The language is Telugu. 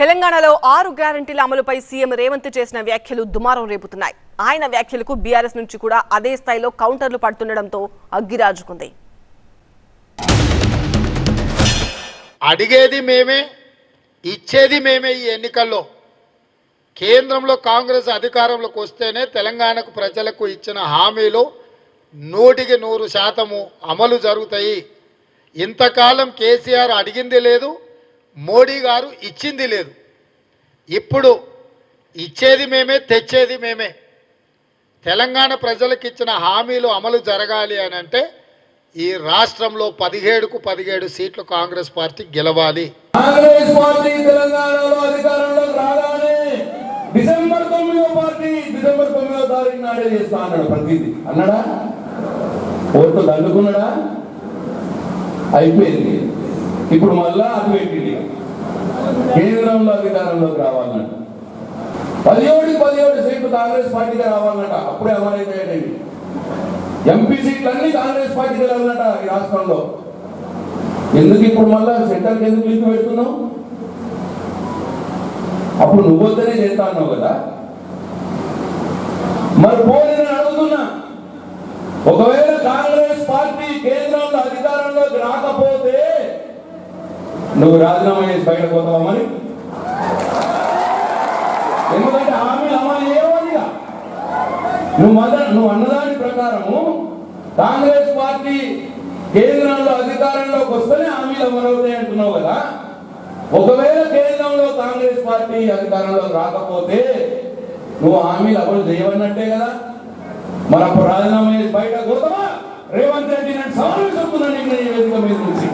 తెలంగాణలో 6 గ్యారెంటీల అమలుపై సీఎం రేవంత్ చేసిన వ్యాఖ్యలు దుమారం రేపుతున్నాయి. ఆయన వ్యాఖ్యలకు బీఆర్ఎస్ నుంచి కూడా అదే స్థాయిలో కౌంటర్లు పడుతుండడంతో అగ్గిరాజుకుంది. అడిగేది మేమే, ఇచ్చేది మేమే. ఈ ఎన్నికల్లో కేంద్రంలో కాంగ్రెస్ అధికారంలోకి వస్తేనే తెలంగాణకు ప్రజలకు ఇచ్చిన హామీలు 100% అమలు జరుగుతాయి. ఇంతకాలం కేసీఆర్ అడిగింది లేదు, మోడీ గారు ఇచ్చింది లేదు. ఇప్పుడు ఇచ్చేది మేమే, తెచ్చేది మేమే. తెలంగాణ ప్రజలకు ఇచ్చిన హామీలు అమలు జరగాలి అని అంటే ఈ రాష్ట్రంలో 17కు 17 సీట్లు కాంగ్రెస్ పార్టీ గెలవాలి. కాంగ్రెస్ పార్టీ తెలంగాణలో అధికారంలోకి రాగానే డిసెంబర్ 9వ తారీఖు నాడే చేస్తా అన్నాడు. ప్రతిదీ అన్నాడా? ఓట్లు దండుకున్నాడా? అయిపోయింది. ఇప్పుడు మళ్ళా అటు పెట్టింది కేంద్రంలో అధికారంలోకి రావాలన్నట్టు 17 సీట్లు కాంగ్రెస్ పార్టీగా రావాలన్నట. అప్పుడే అమలైపోయాయండి. ఎంపీ సీట్లన్నీ కాంగ్రెస్ పార్టీకి రావాలన్నట ఈ రాష్ట్రంలో. ఎందుకు ఇప్పుడు మళ్ళా సెంటర్కి ఎందుకు లింక్ పెడుతున్నావు? అప్పుడు నువ్వు వద్దనే చేస్తా అన్నావు కదా. మరి పోనీ నేను అడుగుతున్నా, ఒకవేళ కాంగ్రెస్ పార్టీ కేంద్రంలో అధికారంలోకి రాకపోతే నువ్వు రాజీనామా చేసి బయటకు పోతావా? మరి ఎందుకంటే హామీలు అమలు చేయవనిగా. నువ్వు అన్నదాని ప్రకారము కాంగ్రెస్ పార్టీ కేంద్రంలో అధికారంలోకి వస్తేనే హామీలు అమలవుతాయి అంటున్నావు కదా. ఒకవేళ కేంద్రంలో కాంగ్రెస్ పార్టీ అధికారంలోకి రాకపోతే నువ్వు హామీలు అమలు చేయవన్నట్టే కదా. మరి అప్పుడు రాజీనామా చేసి బయటకు పోతావా? రేవంత్ రెడ్డి నన్ను సవాలు చెప్తున్నాను వేదిక మీద నుంచి.